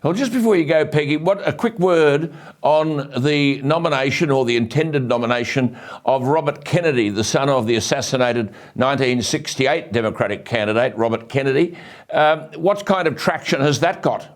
Well, just before you go, Peggy, a quick word on the nomination or the intended nomination of Robert Kennedy, the son of the assassinated 1968 Democratic candidate, Robert Kennedy. What kind of traction has that got?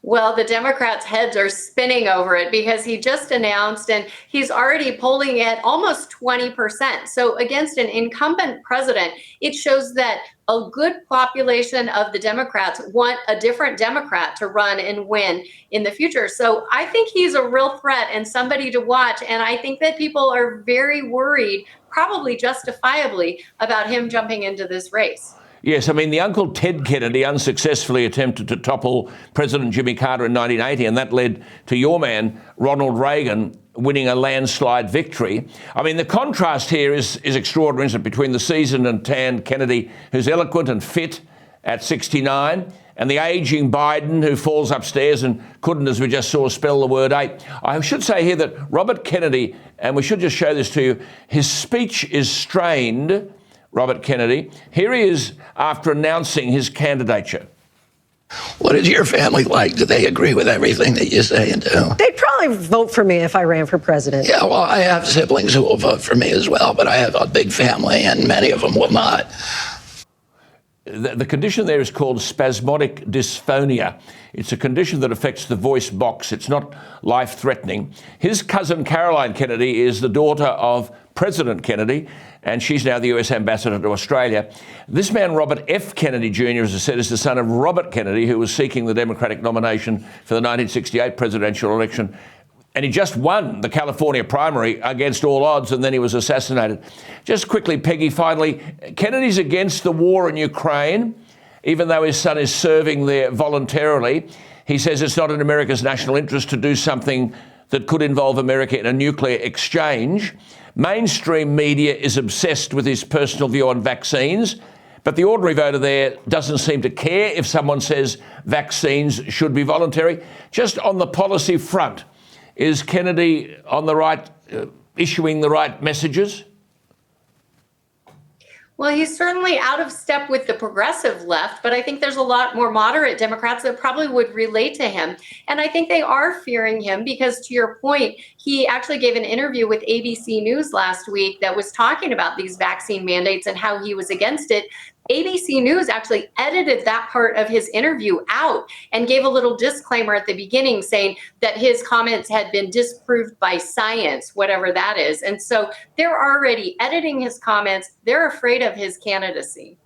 Well, the Democrats' heads are spinning over it because he just announced and he's already polling at almost 20%. So against an incumbent president, it shows that a good population of the Democrats want a different Democrat to run and win in the future. So I think he's a real threat and somebody to watch. And I think that people are very worried, probably justifiably, about him jumping into this race. Yes, I mean, the Uncle Ted Kennedy unsuccessfully attempted to topple President Jimmy Carter in 1980, and that led to your man, Ronald Reagan, winning a landslide victory. I mean, the contrast here is extraordinary, isn't it, between the seasoned and tanned Kennedy, who's eloquent and fit at 69, and the ageing Biden, who falls upstairs and couldn't, as we just saw, spell the word 8. I should say here that Robert Kennedy, and we should just show this to you, his speech is strained, Robert Kennedy. Here he is after announcing his candidature. What is your family like? Do they agree with everything that you say and do? They'd probably vote for me if I ran for president. Yeah, well, I have siblings who will vote for me as well, but I have a big family and many of them will not. The condition there is called spasmodic dysphonia. It's a condition that affects the voice box. It's not life-threatening. His cousin Caroline Kennedy is the daughter of President Kennedy, and she's now the US ambassador to Australia. This man, Robert F. Kennedy Jr., as I said, is the son of Robert Kennedy, who was seeking the Democratic nomination for the 1968 presidential election. And he just won the California primary against all odds, and then he was assassinated. Just quickly, Peggy, finally, Kennedy's against the war in Ukraine, even though his son is serving there voluntarily. He says it's not in America's national interest to do something that could involve America in a nuclear exchange. Mainstream media is obsessed with his personal view on vaccines, but the ordinary voter there doesn't seem to care if someone says vaccines should be voluntary. Just on the policy front, is Kennedy on the right, issuing the right messages? Well, he's certainly out of step with the progressive left, but I think there's a lot more moderate Democrats that probably would relate to him. And I think they are fearing him because, to your point, he actually gave an interview with ABC News last week that was talking about these vaccine mandates and how he was against it. ABC News actually edited that part of his interview out and gave a little disclaimer at the beginning saying that his comments had been disproved by science, whatever that is. And so they're already editing his comments. They're afraid of his candidacy.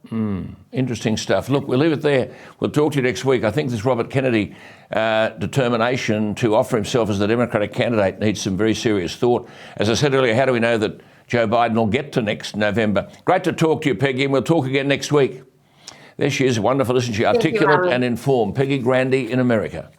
Interesting stuff. Look, we'll leave it there. We'll talk to you next week. I think this Robert Kennedy determination to offer himself as the Democratic candidate needs some very serious thought. As I said earlier, how do we know that Joe Biden will get to next November? Great to talk to you, Peggy, and we'll talk again next week. There she is, wonderful, isn't she? Articulate and informed. Peggy Grande in America.